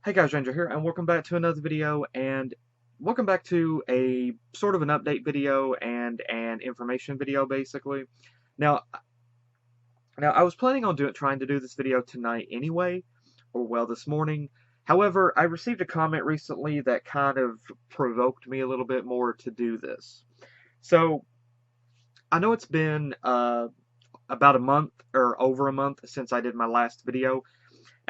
Hey guys, Ranger here, and welcome back to another video, and welcome back to a sort of an update video and an information video, basically. Now, now I was planning on trying to do this video tonight anyway, or well, this morning. However, I received a comment recently that kind of provoked me a little bit more to do this. So, I know it's been about a month or over a month since I did my last video.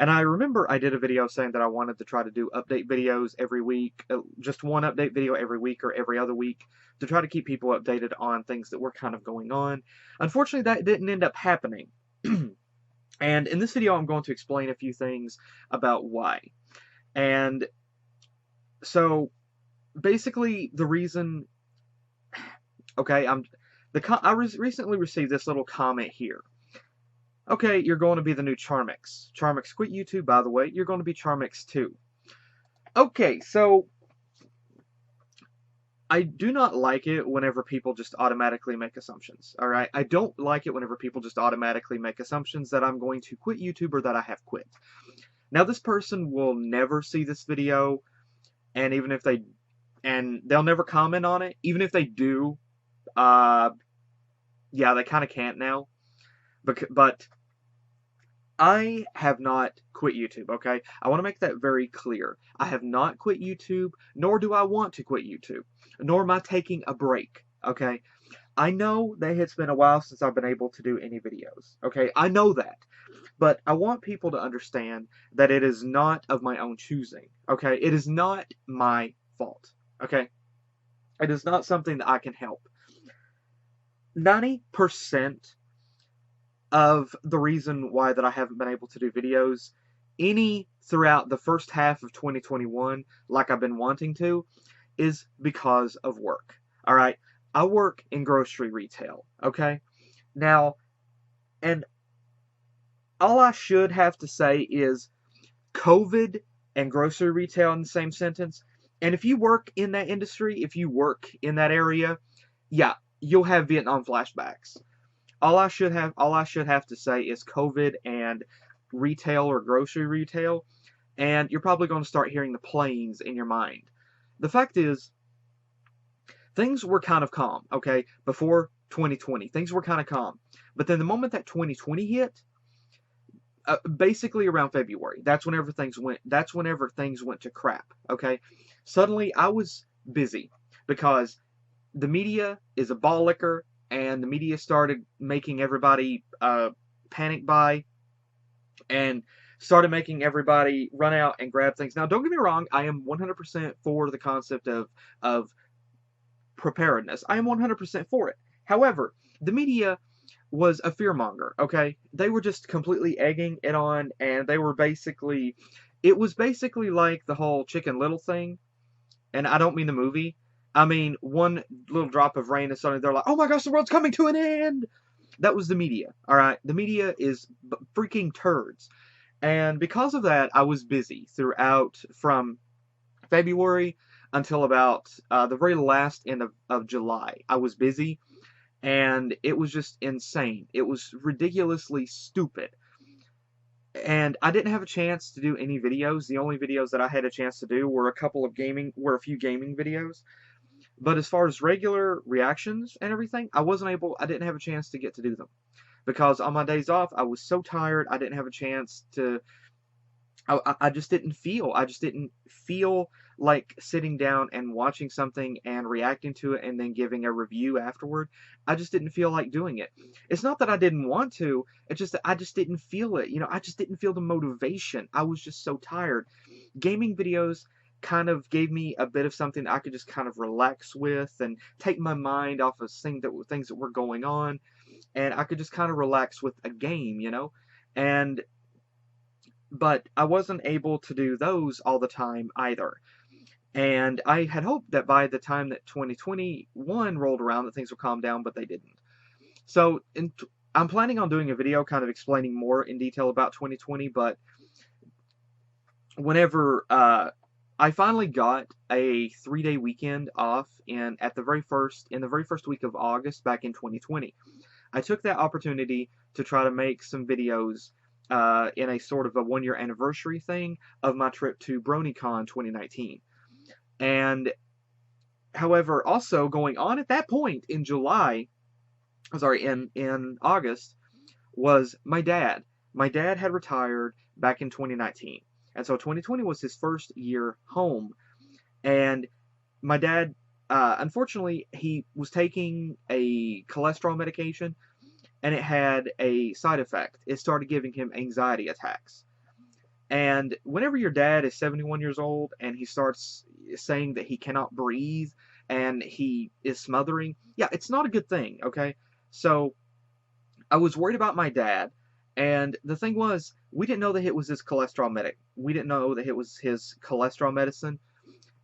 And I remember I did a video saying that I wanted to try to do update videos every week, just one update video every week or every other week, to try to keep people updated on things that were kind of going on. Unfortunately, that didn't end up happening. And in this video, I'm going to explain a few things about why. And so, basically, the reason, okay, recently received this little comment here. Okay, you're going to be the new Charmix. Charmix quit YouTube, by the way. You're going to be Charmix too. Okay, so I do not like it whenever people just automatically make assumptions. All right, I don't like it whenever people just automatically make assumptions that I'm going to quit YouTube or that I have quit. Now, this person will never see this video, and they'll never comment on it. Even if they do, yeah, they kind of can't now. But I have not quit YouTube, okay? I want to make that very clear. I have not quit YouTube, nor do I want to quit YouTube, nor am I taking a break, okay? I know that it's been a while since I've been able to do any videos, okay? I know that. But I want people to understand that it is not of my own choosing, okay? It is not my fault, okay? It is not something that I can help. 90% of the reason why that I haven't been able to do videos any throughout the first half of 2021 like I've been wanting to is because of work. All right, I work in grocery retail, okay? Now, and all I should have to say is COVID and grocery retail in the same sentence. And if you work in that industry, if you work in that area, yeah, you'll have Vietnam flashbacks. All I should have to say is COVID and retail or grocery retail, and you're probably going to start hearing the planes in your mind. The fact is, things were kind of calm, okay? Before 2020, things were kind of calm. But then the moment that 2020 hit, basically around February, that's whenever things went to crap, okay? Suddenly I was busy because the media is a ball licker, and the media started making everybody panic buy and started making everybody run out and grab things. Now, don't get me wrong, I am 100% for the concept of preparedness. I am 100% for it. However, the media was a fearmonger, okay? They were just completely egging it on, and it was basically like the whole Chicken Little thing, and I don't mean the movie. I mean, one little drop of rain and suddenly they're like, oh my gosh, the world's coming to an end! That was the media, alright? The media is freaking turds. And because of that, I was busy throughout from February until about the very last end of July. I was busy, and it was just insane. It was ridiculously stupid. And I didn't have a chance to do any videos. The only videos that I had a chance to do were a few gaming videos. But as far as regular reactions and everything, I didn't have a chance to get to do them. Because on my days off, I was so tired, I didn't have a chance to, I just didn't feel like sitting down and watching something and reacting to it and then giving a review afterward. I just didn't feel like doing it. It's not that I didn't want to, it's just that I just didn't feel it. I just didn't feel the motivation. I was just so tired. Gaming videos kind of gave me a bit of something I could just kind of relax with and take my mind off of things that were going on, and I could just kind of relax with a game. And but I wasn't able to do those all the time either. And I had hoped that by the time that 2021 rolled around that things would calm down, but they didn't. So I'm planning on doing a video kind of explaining more in detail about 2020, but whenever I finally got a 3-day weekend off in the very first week of August back in 2020. I took that opportunity to try to make some videos in a sort of a 1 year anniversary thing of my trip to BronyCon 2019. And however, also going on at that point in in August, was my dad. My dad had retired back in 2019. And so 2020 was his first year home. And my dad, unfortunately, he was taking a cholesterol medication and it had a side effect. It started giving him anxiety attacks. And whenever your dad is 71 years old and he starts saying that he cannot breathe and he is smothering, yeah, it's not a good thing, okay? So I was worried about my dad, and the thing was, we didn't know that it was his cholesterol medic. We didn't know that it was his cholesterol medicine,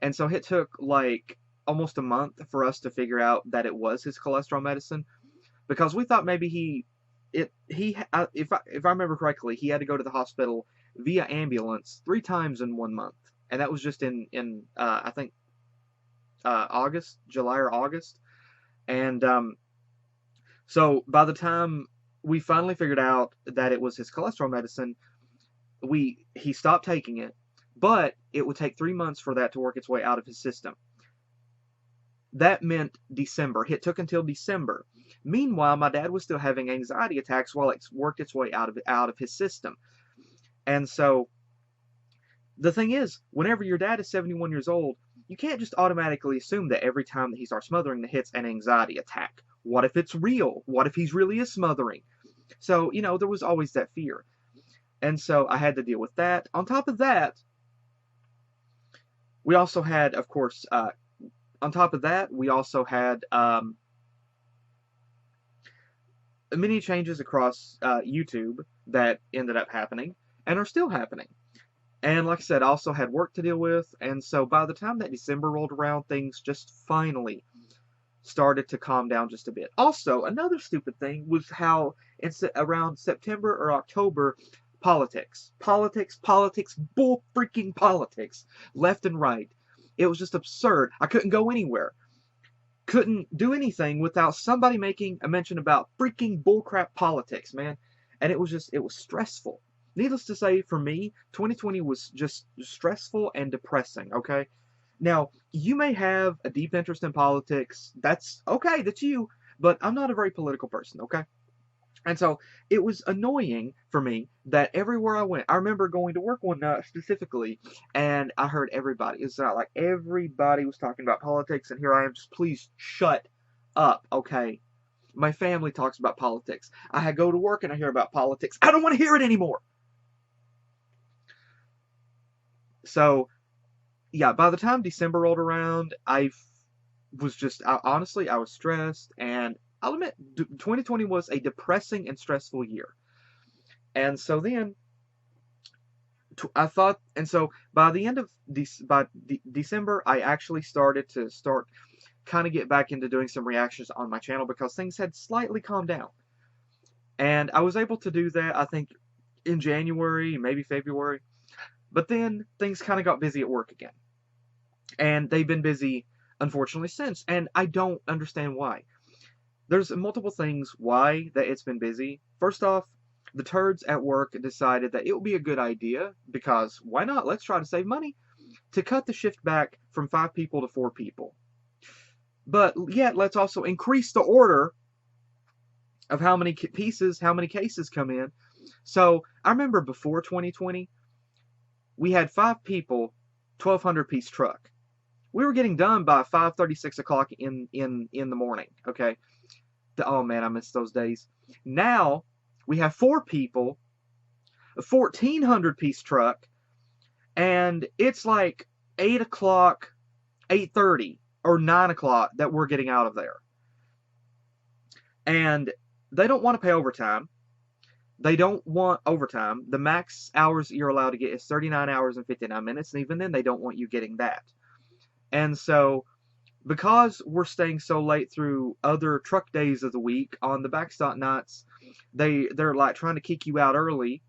and so it took like almost a month for us to figure out that it was his cholesterol medicine because we thought maybe if I remember correctly, he had to go to the hospital via ambulance 3 times in 1 month, and that was just in I think August, July or August, and so by the time we finally figured out that it was his cholesterol medicine, he stopped taking it, but it would take 3 months for that to work its way out of his system. That meant December. It took until December. Meanwhile, my dad was still having anxiety attacks while it worked its way out of his system. And so the thing is, whenever your dad is 71 years old, you can't just automatically assume that every time that he starts smothering that hits an anxiety attack. What if it's real? What if he's really is smothering? So, there was always that fear. And so I had to deal with that. On top of that, we also had, of course, on top of that, we also had many changes across YouTube that ended up happening and are still happening. And like I said, I also had work to deal with. And so by the time that December rolled around, things just finally started to calm down just a bit. Also, another stupid thing was how around September or October, politics, bull freaking politics, left and right. It was just absurd. I couldn't go anywhere. Couldn't do anything without somebody making a mention about freaking bullcrap politics, man. And it was stressful. Needless to say, for me, 2020 was just stressful and depressing, okay? Now, you may have a deep interest in politics. That's okay, that's you, but I'm not a very political person, okay? And so it was annoying for me that everywhere I went, I remember going to work one night specifically, and I heard everybody. It's not like everybody was talking about politics, and here I am, just please shut up, okay? My family talks about politics. I go to work and I hear about politics. I don't want to hear it anymore. So, yeah, by the time December rolled around, honestly, I was stressed, and I'll admit, 2020 was a depressing and stressful year. And so then, by the end of December, I actually started kind of get back into doing some reactions on my channel because things had slightly calmed down. And I was able to do that, I think, in January, maybe February. But then things kind of got busy at work again. And they've been busy, unfortunately, since. And I don't understand why. There's multiple things why that it's been busy. First off, the turds at work decided that it would be a good idea, because why not? Let's try to save money, to cut the shift back from 5 people to 4 people. But yet, let's also increase the order of how many cases come in. So I remember before 2020, we had 5 people, 1,200 piece truck. We were getting done by 5:30, 6 o'clock in the morning. Okay. Oh man, I miss those days. Now we have 4 people, a 1,400 piece truck, and it's like 8 o'clock, 8:30, or 9 o'clock that we're getting out of there. And they don't want to pay overtime. They don't want overtime. The max hours you're allowed to get is 39 hours and 59 minutes, and even then they don't want you getting that. And so, because we're staying so late through other truck days of the week, on the backstop nights, they're like trying to kick you out early,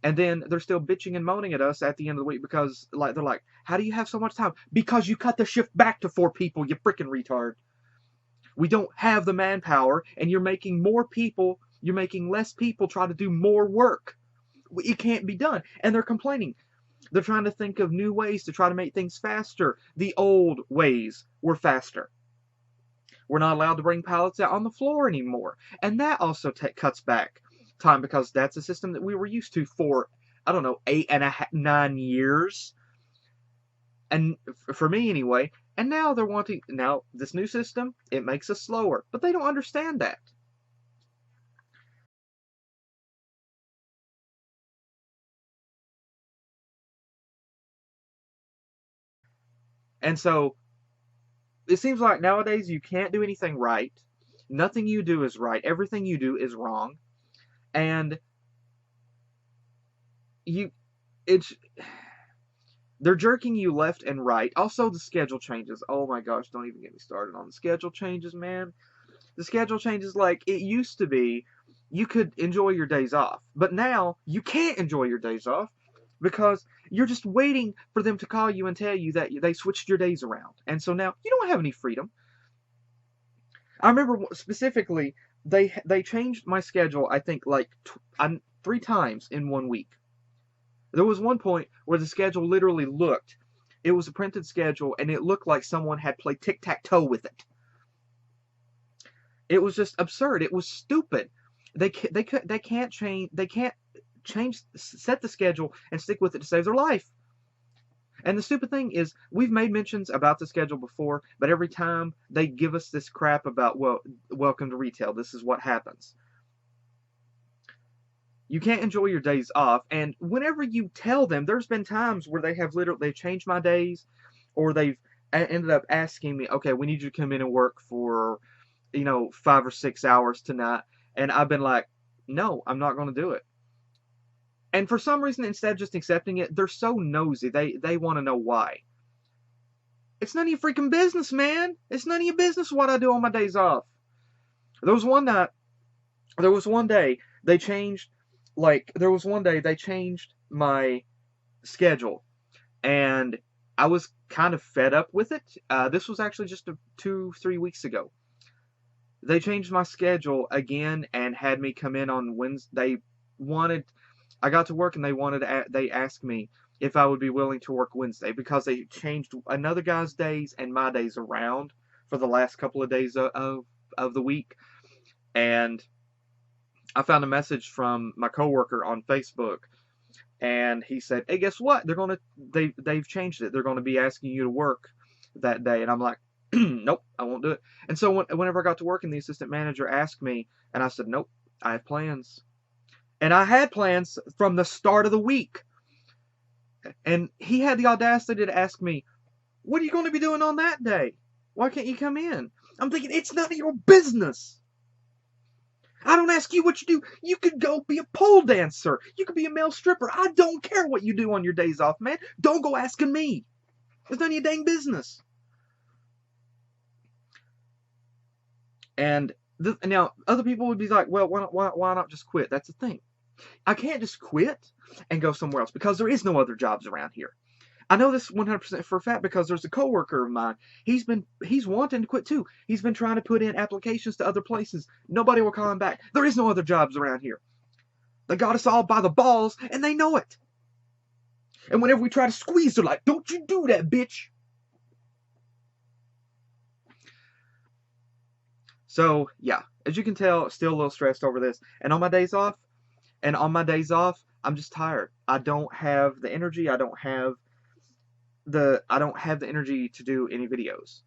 and then they're still bitching and moaning at us at the end of the week because they're like, how do you have so much time? Because you cut the shift back to 4 people, you freaking retard. We don't have the manpower, and you're making less people try to do more work. it can't be done. And they're complaining. They're trying to think of new ways to try to make things faster. The old ways were faster. We're not allowed to bring pallets out on the floor anymore. And that also cuts back time because that's a system that we were used to for, I don't know, 9 years. And for me anyway. And now they're wanting, now this new system, it makes us slower. But they don't understand that. And so it seems like nowadays you can't do anything right. Nothing you do is right. Everything you do is wrong. And you it's they're jerking you left and right. Also the schedule changes. Oh my gosh, don't even get me started on the schedule changes, man. The schedule changes like it used to be you could enjoy your days off. But now you can't enjoy your days off because you're just waiting for them to call you and tell you that they switched your days around. And so now you don't have any freedom. I remember specifically they changed my schedule. I think like 3 times in one week. There was one point where the schedule literally looked. It was a printed schedule, and it looked like someone had played tic tac toe with it. It was just absurd. It was stupid. They can't change. They can't change set the schedule and stick with it to save their life. And the stupid thing is, we've made mentions about the schedule before, but every time they give us this crap about, well, welcome to retail. This is what happens. You can't enjoy your days off, and whenever you tell them, there's been times where they've changed my days, or they've ended up asking me, okay, we need you to come in and work for, 5 or 6 hours tonight, and I've been like, no, I'm not going to do it. And for some reason, instead of just accepting it, they're so nosy. They want to know why. It's none of your freaking business, man. It's none of your business what I do on my days off. There was one night, there was one day they changed, there was one day they changed my schedule, and I was kind of fed up with it. This was actually just 2, 3 weeks ago. They changed my schedule again and had me come in on Wednesday. Wanted I got to work and they asked me if I would be willing to work Wednesday because they changed another guy's days and my days around for the last couple of days of the week. And I found a message from my coworker on Facebook, and he said, "Hey, guess what? They've changed it. They're going to be asking you to work that day." And I'm like, "Nope, I won't do it." And so whenever I got to work, and the assistant manager asked me, and I said, "Nope, I have plans." And I had plans from the start of the week. And he had the audacity to ask me, "What are you going to be doing on that day? Why can't you come in?" I'm thinking, it's none of your business. I don't ask you what you do. You could go be a pole dancer. You could be a male stripper. I don't care what you do on your days off, man. Don't go asking me. It's none of your dang business. And now, other people would be like, well, why not just quit? That's the thing. I can't just quit and go somewhere else because there is no other jobs around here. I know this 100% for a fact because there's a coworker of mine. He's wanting to quit too. He's been trying to put in applications to other places. Nobody will call him back. There is no other jobs around here. They got us all by the balls, and they know it. And whenever we try to squeeze, they're like, "Don't you do that, bitch." So, yeah, as you can tell, still a little stressed over this. And on my days off, I'm just tired. I don't have the energy. I don't have the energy to do any videos.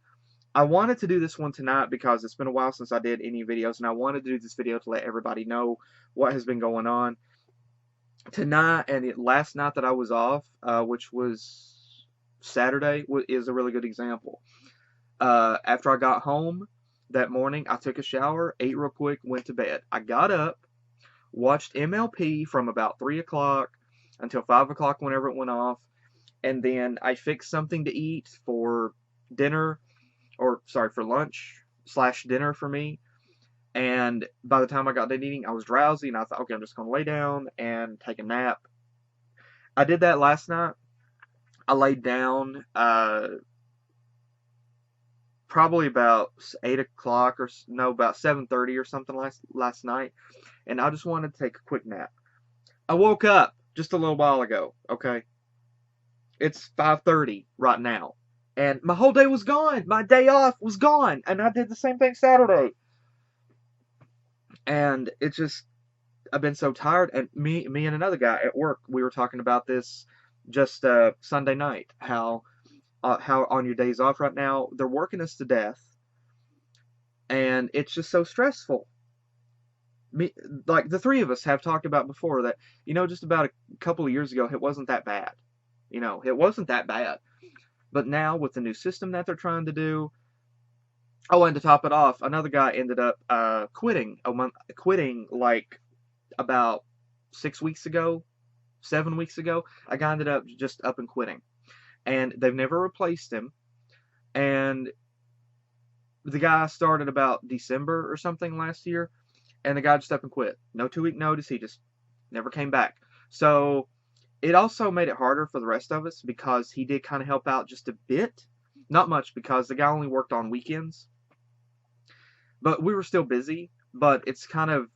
I wanted to do this one tonight because it's been a while since I did any videos, and I wanted to do this video to let everybody know what has been going on. Tonight and last night that I was off, which was Saturday, is a really good example. After I got home that morning, I took a shower, ate real quick, went to bed. I got up, watched MLP from about 3 o'clock until 5 o'clock whenever it went off, and then I fixed something to eat for dinner, for lunch / dinner for me. And by the time I got done eating, I was drowsy, and I thought, okay, I'm just going to lay down and take a nap. I did that last night. I laid down probably about 8 o'clock about 7:30 or something last night, and I just wanted to take a quick nap. I woke up just a little while ago, okay? It's 5:30 right now. And my whole day was gone. My day off was gone. And I did the same thing Saturday. And it's just I've been so tired. And me and another guy at work, we were talking about this just Sunday night. How on your days off right now, they're working us to death, and it's just so stressful. Me, like the three of us have talked about before that, just about a couple of years ago, it wasn't that bad. It wasn't that bad. But now with the new system that they're trying to do, oh, and to top it off, another guy ended up quitting like about 6 weeks ago, 7 weeks ago. A guy ended up just up and quitting, and they've never replaced him. And the guy started about December or something last year, and the guy just up and quit. No 2 week notice. He just never came back. So it also made it harder for the rest of us because he did kind of help out just a bit. Not much because the guy only worked on weekends. But we were still busy. But it's kind of,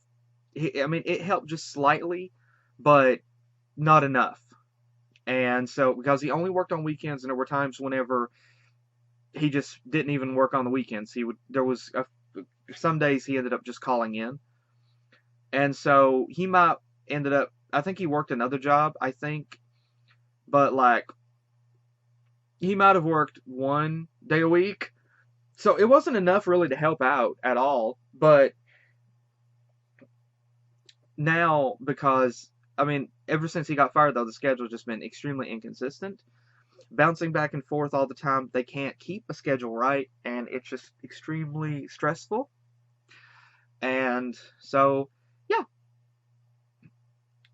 I mean, it helped just slightly, but not enough. And so, because he only worked on weekends, and there were times whenever he just didn't even work on the weekends. Some days he ended up just calling in. And so he might ended up, I think he worked another job, I think, but like he might have worked 1 day a week. So it wasn't enough really to help out at all. But now, because, I mean, ever since he got fired, though, the schedule's just been extremely inconsistent. Bouncing back and forth all the time. They can't keep a schedule right, and it's just extremely stressful. And so, yeah.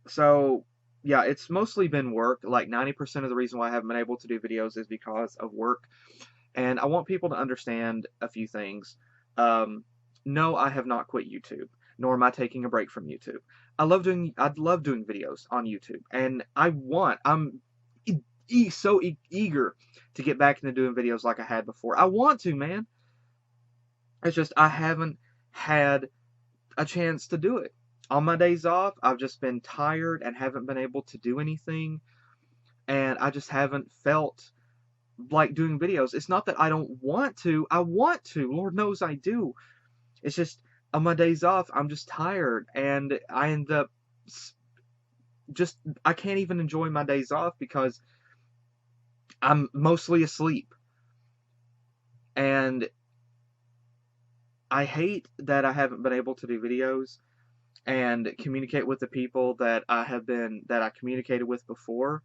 So, yeah, it's mostly been work. Like 90% of the reason why I haven't been able to do videos is because of work. And I want people to understand a few things. No, I have not quit YouTube, nor am I taking a break from YouTube. I love doing videos on YouTube, and I'm so eager to get back into doing videos like I had before. I want to, man. It's just I haven't had a chance to do it. On my days off, I've just been tired and haven't been able to do anything, and I just haven't felt like doing videos. It's not that I don't want to. I want to. Lord knows I do. It's just on my days off, I'm just tired, and I end up just I can't even enjoy my days off because I'm mostly asleep. And I hate that I haven't been able to do videos and communicate with the people that I communicated with before.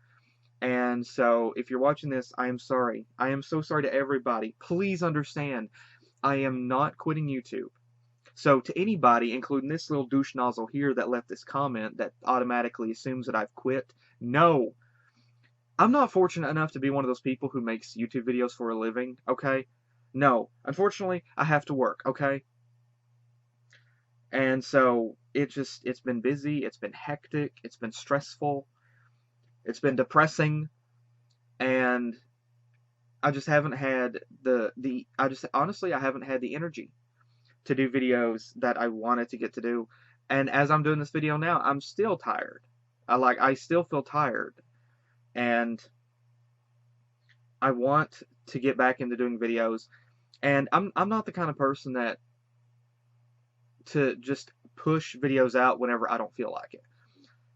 And so if you're watching this, I am sorry. I am so sorry to everybody. Please understand, I am not quitting YouTube. So to anybody, including this little douche nozzle here that left this comment that automatically assumes that I've quit, no. I'm not fortunate enough to be one of those people who makes YouTube videos for a living, okay? No. Unfortunately, I have to work, okay? And so it's been busy, it's been hectic, it's been stressful, it's been depressing, and I just haven't had honestly I haven't had the energy to do videos that I wanted to get to do. And as I'm doing this video now, I'm still tired. I still feel tired, and I want to get back into doing videos. And I'm not the kind of person that to just push videos out whenever I don't feel like it,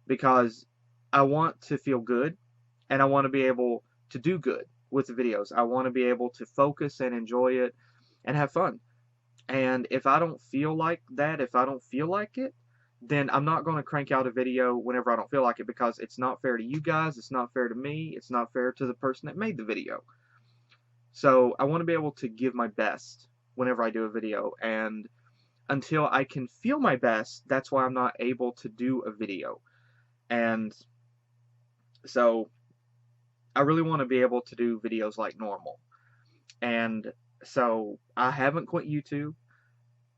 because I want to feel good, and I want to be able to do good with the videos. I want to be able to focus and enjoy it and have fun. And if I don't feel like that, if I don't feel like it, then I'm not going to crank out a video whenever I don't feel like it, because it's not fair to you guys, it's not fair to me, it's not fair to the person that made the video. So I want to be able to give my best whenever I do a video, and until I can feel my best, that's why I'm not able to do a video. And so I really want to be able to do videos like normal. And so I haven't quit YouTube,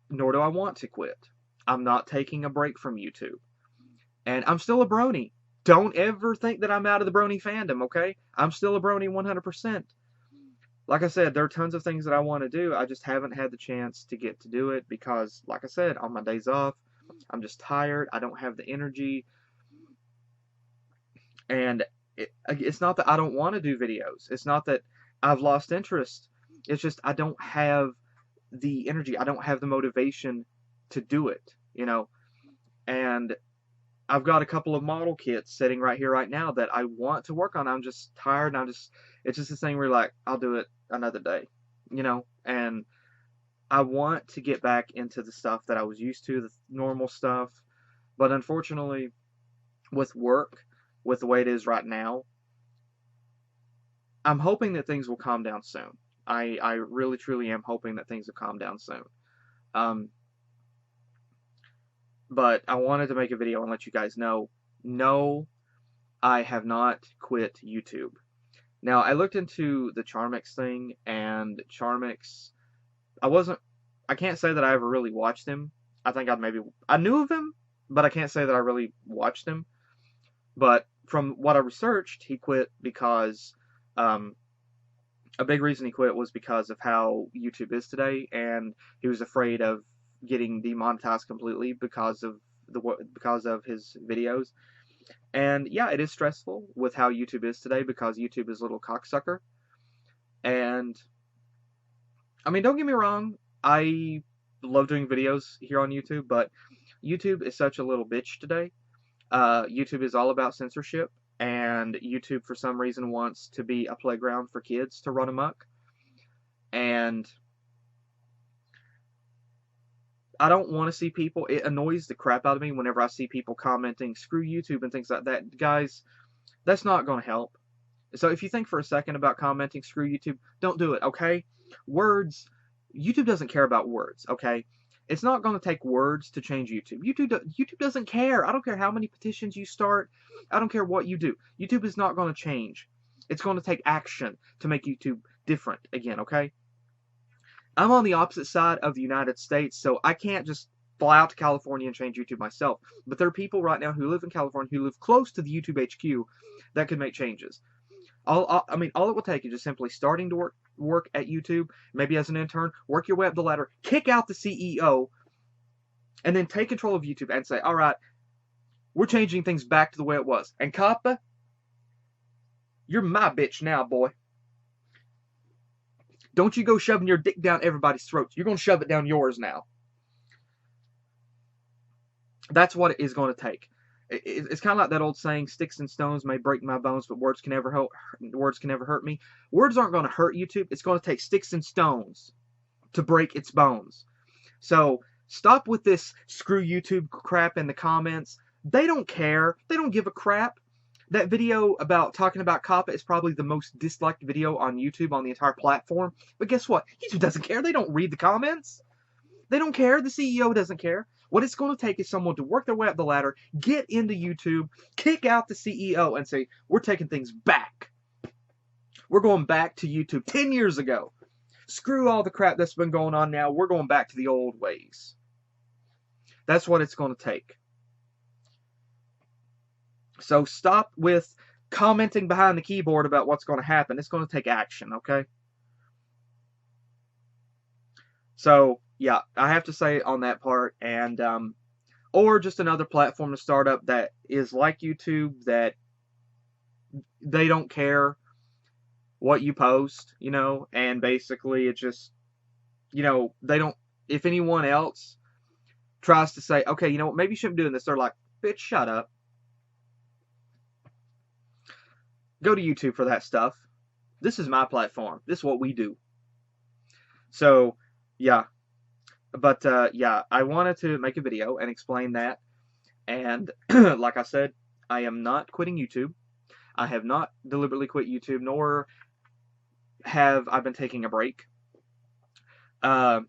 nor do I want to quit. I'm not taking a break from YouTube. And I'm still a brony. Don't ever think that I'm out of the brony fandom, okay? I'm still a brony 100%. Like I said, there are tons of things that I want to do. I just haven't had the chance to get to do it because, like I said, on my days off, I'm just tired. I don't have the energy. And it's not that I don't want to do videos. It's not that I've lost interest. It's just I don't have the energy. I don't have the motivation to do it, you know. And I've got a couple of model kits sitting right here right now that I want to work on. I'm just tired, and it's just this thing where like I'll do it another day, you know. And I want to get back into the stuff that I was used to, the normal stuff. But unfortunately, with work, with the way it is right now, I'm hoping that things will calm down soon. I really truly am hoping that things will calm down soon. Um, but I wanted to make a video and let you guys know, no, I have not quit YouTube. Now, I looked into the Charmix thing, and Charmix, I can't say that I ever really watched him. I knew of him, but I can't say that I really watched him. But from what I researched, he quit because, um, a big reason he quit was because of how YouTube is today, and he was afraid of getting demonetized completely because of his videos. And yeah, it is stressful with how YouTube is today because YouTube is a little cocksucker. And I mean, don't get me wrong, I love doing videos here on YouTube, but YouTube is such a little bitch today. YouTube is all about censorship, and YouTube for some reason wants to be a playground for kids to run amok. And I don't want to see people. It annoys the crap out of me whenever I see people commenting "screw YouTube" and things like that. Guys, that's not going to help. So if you think for a second about commenting "screw YouTube," don't do it. Okay? Words. YouTube doesn't care about words. Okay? It's not going to take words to change YouTube. YouTube doesn't care. I don't care how many petitions you start. I don't care what you do. YouTube is not going to change. It's going to take action to make YouTube different again. Okay? I'm on the opposite side of the United States, so I can't just fly out to California and change YouTube myself. But there are people right now who live in California who live close to the YouTube HQ that could make changes. I mean, all it will take is just simply starting to work at YouTube, maybe as an intern, work your way up the ladder, kick out the CEO, and then take control of YouTube and say, all right, we're changing things back to the way it was. And COPPA, you're my bitch now, boy. Don't you go shoving your dick down everybody's throats. You're going to shove it down yours now. That's what it is going to take. It's kind of like that old saying, sticks and stones may break my bones, but words can never hurt me. Words aren't going to hurt YouTube. It's going to take sticks and stones to break its bones. So stop with this screw YouTube crap in the comments. They don't care. They don't give a crap. That video about talking about COPPA is probably the most disliked video on YouTube on the entire platform. But guess what? YouTube doesn't care. They don't read the comments. They don't care. The CEO doesn't care. What it's going to take is someone to work their way up the ladder, get into YouTube, kick out the CEO, and say, we're taking things back. We're going back to YouTube 10 years ago. Screw all the crap that's been going on now. We're going back to the old ways. That's what it's going to take. So stop with commenting behind the keyboard about what's going to happen. It's going to take action, okay? So, yeah, I have to say on that part, and or just another platform to start up that is like YouTube, that they don't care what you post, you know, and basically it just, you know, they don't, if anyone else tries to say, okay, you know what, maybe you shouldn't be doing this, they're like, bitch, shut up. Go to YouTube for that stuff. This is my platform. This is what we do. So, yeah. But, yeah, I wanted to make a video and explain that. And, like I said, I am not quitting YouTube. I have not deliberately quit YouTube, nor have I been taking a break. I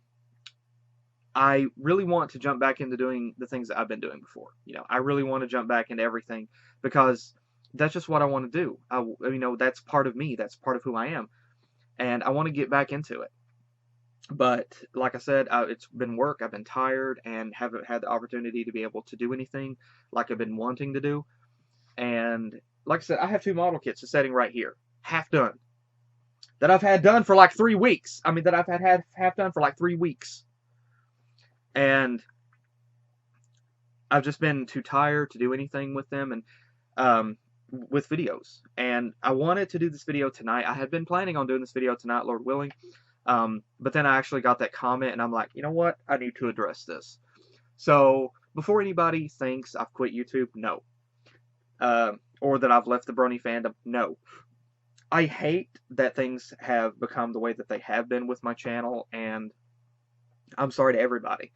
really want to jump back into doing the things that I've been doing before. You know, I really want to jump back into everything because that's just what I want to do. You know, that's part of me. That's part of who I am. And I want to get back into it. But like I said, it's been work. I've been tired and haven't had the opportunity to be able to do anything like I've been wanting to do. And like I said, I have 2 model kits sitting right here, half done, that I've had done for like 3 weeks. I mean, that I've had half done for like 3 weeks. And I've just been too tired to do anything with them. And with videos. And I wanted to do this video tonight. I had been planning on doing this video tonight, Lord willing. But then I actually got that comment, and I'm like, you know what? I need to address this. So before anybody thinks I've quit YouTube, no. Or that I've left the Brony fandom, no. I hate that things have become the way that they have been with my channel, and I'm sorry to everybody.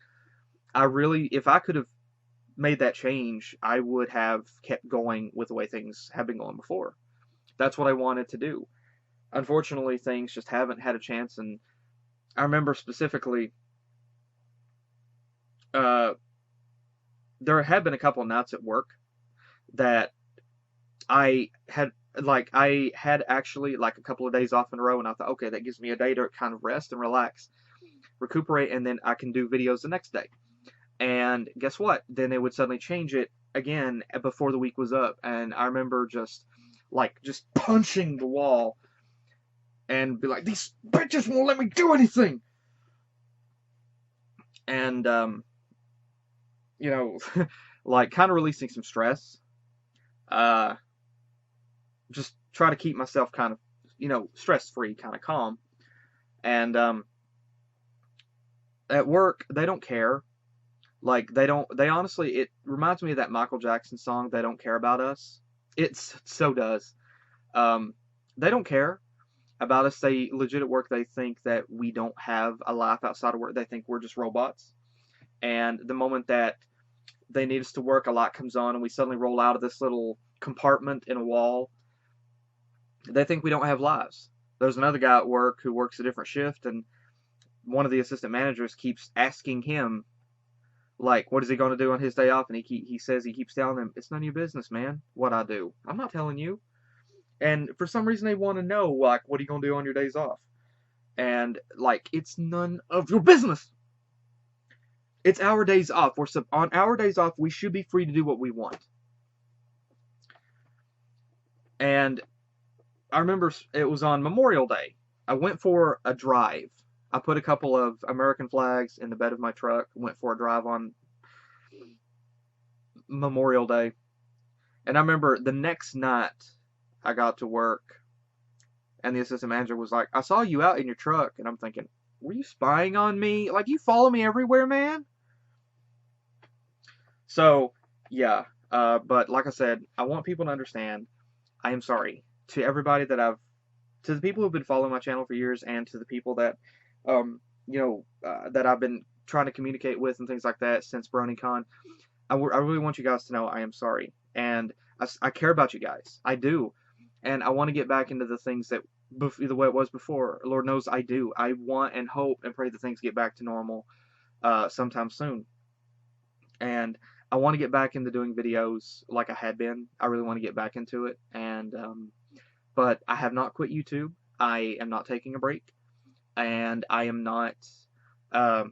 I really, if I could have made that change, I would have kept going with the way things have been going before. That's what I wanted to do. Unfortunately, things just haven't had a chance, and I remember specifically, there had been a couple of nights at work that I had actually like a couple of days off in a row, and I thought, okay, that gives me a day to kind of rest and relax, recuperate, and then I can do videos the next day. And guess what? Then they would suddenly change it again before the week was up, and I remember just punching the wall and be like, these bitches won't let me do anything. And you know, like kind of releasing some stress. Just try to keep myself kind of, stress free, kind of calm. And at work, they don't care. Like they honestly, it reminds me of that Michael Jackson song, They Don't Care About Us. It so does. They don't care about us. They legit at work, they think that we don't have a life outside of work. They think we're just robots. And the moment that they need us to work, a light comes on, and we suddenly roll out of this little compartment in a wall. They think we don't have lives. There's another guy at work who works a different shift, and one of the assistant managers keeps asking him, like, what is he going to do on his day off? And he says, he keeps telling him, it's none of your business, man, what I do. I'm not telling you. And for some reason, they want to know, like, what are you going to do on your days off? And, like, it's none of your business. It's our days off. On our days off, we should be free to do what we want. And I remember it was on Memorial Day. I went for a drive. I put a couple of American flags in the bed of my truck, went for a drive on Memorial Day. And I remember the next night I got to work, and the assistant manager was like, I saw you out in your truck. And I'm thinking, were you spying on me? Like, you follow me everywhere, man? So, yeah. But like I said, I want people to understand, I am sorry to everybody to the people who've been following my channel for years, and to the people that, that I've been trying to communicate with and things like that since BronyCon. I really want you guys to know I am sorry, and I care about you guys. I do, and I want to get back into the things that the way it was before. Lord knows I do. I want and hope and pray that things get back to normal sometime soon. And I want to get back into doing videos like I had been. I really want to get back into it, and but I have not quit YouTube. I am not taking a break, and I am not. I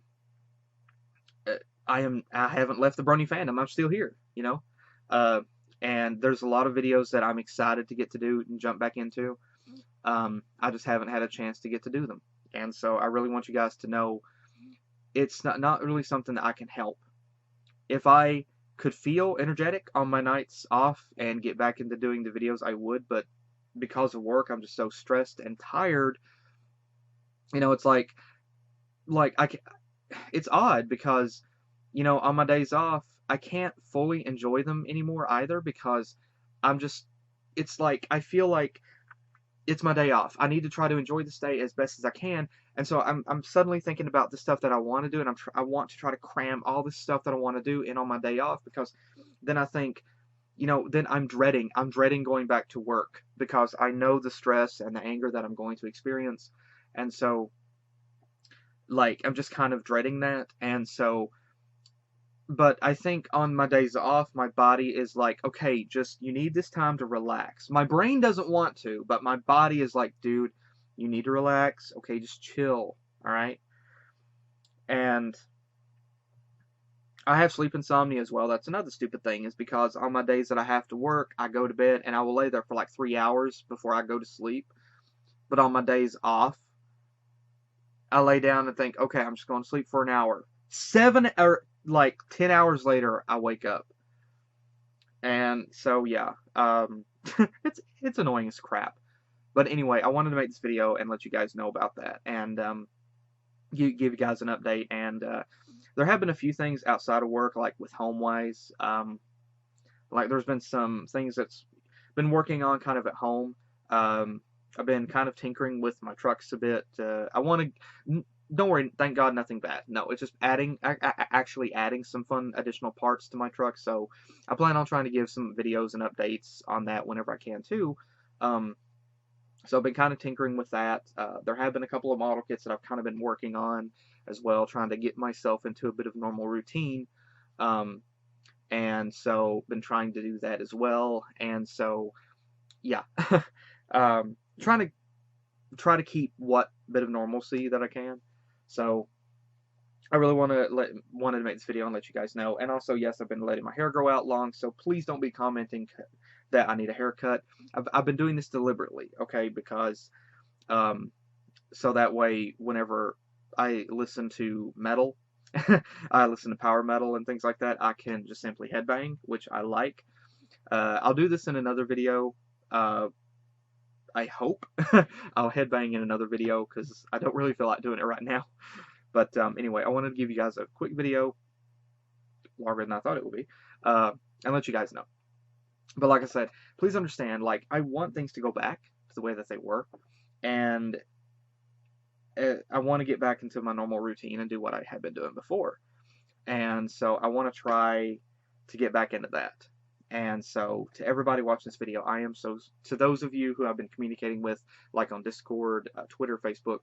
haven't left the Brony fandom. I'm still here, and there's a lot of videos that I'm excited to get to do and jump back into. I just haven't had a chance to get to do them, and so I really want you guys to know it's not really something that I can help. If I could feel energetic on my nights off and get back into doing the videos, I would, but because of work, I'm just so stressed and tired. It's it's odd because, on my days off, I can't fully enjoy them anymore either, because it's like, I feel like it's my day off. I need to try to enjoy this day as best as I can, and so I'm suddenly thinking about the stuff that I want to do, and I want to try to cram all this stuff that I want to do in on my day off, because then I think, then I'm dreading going back to work, because I know the stress and the anger that I'm going to experience, and so, like, I'm just kind of dreading that, and so, but I think on my days off, my body is like, okay, you need this time to relax. My brain doesn't want to, but my body is like, dude, you need to relax. Okay, just chill, all right? And I have sleep insomnia as well. That's another stupid thing, is because on my days that I have to work, I go to bed and I will lay there for like 3 hours before I go to sleep. But on my days off, I lay down and think, okay, I'm just going to sleep for an hour. 10 hours later, I wake up. And so, yeah, it's annoying as crap. But anyway, I wanted to make this video and let you guys know about that, and give you guys an update. And there have been a few things outside of work, like with HomeWise. Like there's been some things that's been working on kind of at home. I've been kind of tinkering with my trucks a bit. I want to. Don't worry, thank God, nothing bad. No, it's just actually adding some fun additional parts to my truck. So I plan on trying to give some videos and updates on that whenever I can too. So I've been kind of tinkering with that. There have been a couple of model kits that I've kind of been working on as well, trying to get myself into a bit of normal routine. And so been trying to do that as well. And so, yeah, trying to keep what bit of normalcy that I can. So I really wanted to make this video and let you guys know. And also, yes, I've been letting my hair grow out long, so please don't be commenting that I need a haircut. I've been doing this deliberately, okay, because so that way whenever I listen to metal, I listen to power metal and things like that, I can just simply headbang, which I like. I'll do this in another video. I hope I'll headbang in another video because I don't really feel like doing it right now. But anyway, I wanted to give you guys a quick video, longer than I thought it would be, and let you guys know. But like I said, please understand, like, I want things to go back to the way that they were, and I want to get back into my normal routine and do what I had been doing before. And so I want to try to get back into that. And so to everybody watching this video, to those of you who I've been communicating with, like on Discord, Twitter, Facebook,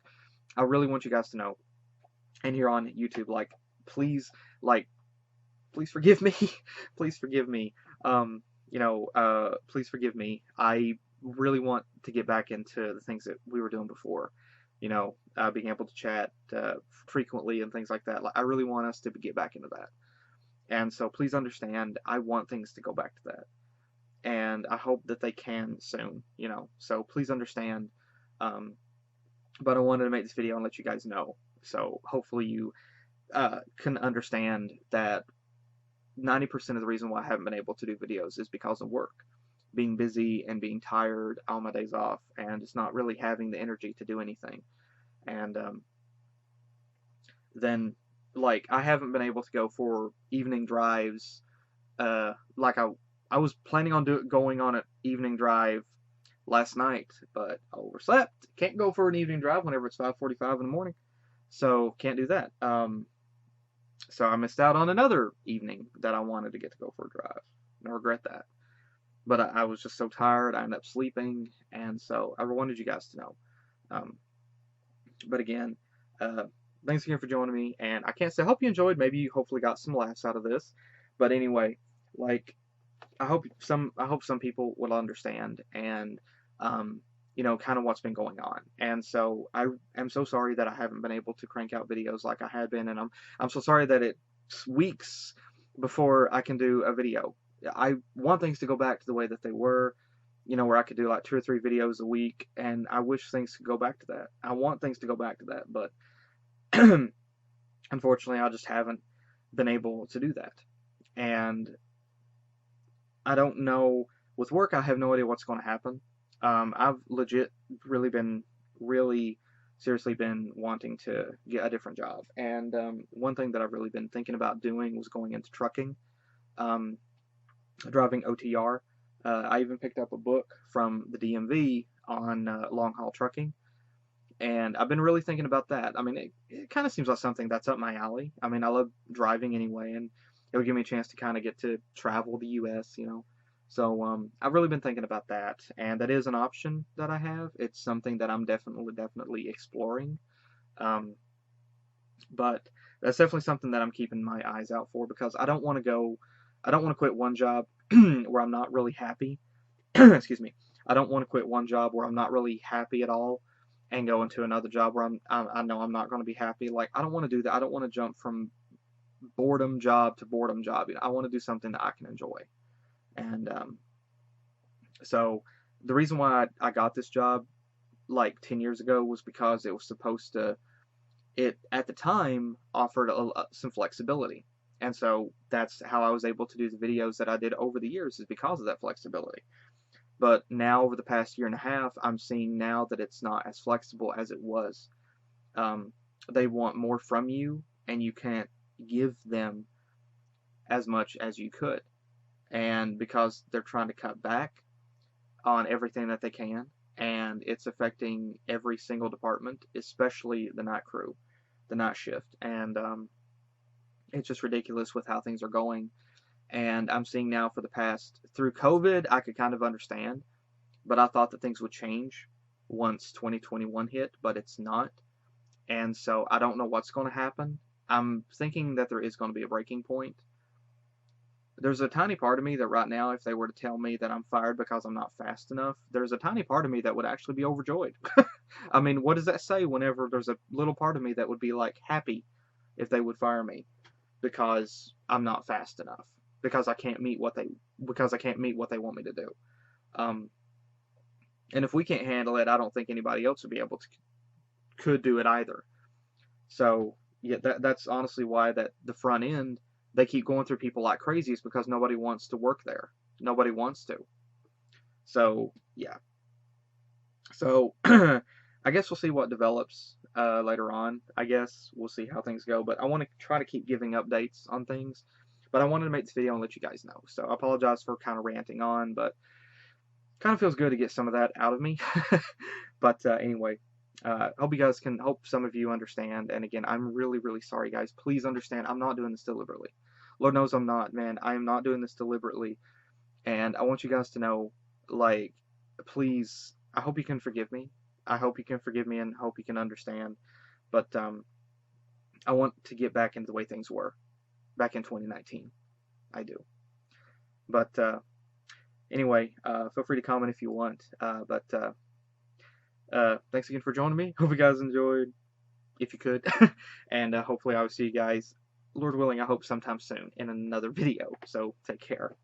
I really want you guys to know, and here on YouTube, like, please forgive me. Please forgive me. Please forgive me. I really want to get back into the things that we were doing before. Being able to chat frequently and things like that. Like, I really want us to get back into that. And so please understand, I want things to go back to that. And I hope that they can soon, So please understand. But I wanted to make this video and let you guys know. So hopefully you can understand that 90% of the reason why I haven't been able to do videos is because of work. Being busy and being tired on my days off and just not really having the energy to do anything. And then, like, I haven't been able to go for evening drives. Like I was planning on going on an evening drive last night, but I overslept. Can't go for an evening drive whenever it's 5:45 in the morning. So can't do that. So I missed out on another evening that I wanted to get to go for a drive. I regret that. But I was just so tired, I ended up sleeping, and so I wanted you guys to know. But again, thanks again for joining me, and I can't say I hope you enjoyed. Maybe you hopefully got some laughs out of this. But anyway, like, I hope some people will understand and kind of what's been going on. And so I am so sorry that I haven't been able to crank out videos like I had been, and I'm so sorry that it's weeks before I can do a video. I want things to go back to the way that they were, where I could do like 2 or 3 videos a week, and I wish things could go back to that. I want things to go back to that, but unfortunately I just haven't been able to do that. And I don't know, with work I have no idea what's going to happen. I've legit really seriously been wanting to get a different job. And one thing that I've really been thinking about doing was going into trucking, driving OTR. I even picked up a book from the DMV on long haul trucking. And I've been really thinking about that. I mean, it kind of seems like something that's up my alley. I mean, I love driving anyway, and it'll give me a chance to kind of get to travel the U.S., So I've really been thinking about that, and that is an option that I have. It's something that I'm definitely exploring. But that's definitely something that I'm keeping my eyes out for, because I don't want to quit one job where I'm not really happy. Excuse me. I don't want to quit one job where I'm not really happy at all and go into another job where I know I'm not going to be happy. Like, I don't want to do that. I don't want to jump from boredom job to boredom job. I want to do something that I can enjoy. And so the reason why I got this job like 10 years ago was because it was supposed to, it at the time offered some flexibility. And so that's how I was able to do the videos that I did over the years, is because of that flexibility. But now, over the past year and a half, I'm seeing now that it's not as flexible as it was. Um, they want more from you, and you can't give them as much as you could. And because they're trying to cut back on everything that they can, and it's affecting every single department, especially the night crew, the night shift. And it's just ridiculous with how things are going. And I'm seeing now for the past, through COVID, I could kind of understand, but I thought that things would change once 2021 hit, but it's not. And so I don't know what's going to happen. I'm thinking that there is going to be a breaking point. There's a tiny part of me that right now, if they were to tell me that I'm fired because I'm not fast enough, there's a tiny part of me that would actually be overjoyed. I mean, what does that say whenever there's a little part of me that would be like happy if they would fire me because I'm not fast enough, because I can't meet what they want me to do. Um, and if we can't handle it, I don't think anybody else would be able to could do it either. So yeah, that's honestly why that the front end, they keep going through people like crazy, is because nobody wants to work there. Nobody wants to. So yeah. So I guess we'll see what develops later on. I guess we'll see how things go. But I want to try to keep giving updates on things. But I wanted to make this video and let you guys know. So I apologize for kind of ranting on, but kind of feels good to get some of that out of me. But anyway, hope you guys can, hope some of you understand. And again, I'm really, really sorry, guys. Please understand, I'm not doing this deliberately. Lord knows I'm not, man. I am not doing this deliberately. And I want you guys to know, like, please, I hope you can forgive me. I hope you can forgive me and hope you can understand. But I want to get back into the way things were back in 2019. I do. But anyway, feel free to comment if you want. But thanks again for joining me. Hope you guys enjoyed, if you could. And hopefully I will see you guys, Lord willing, I hope sometime soon in another video. So take care.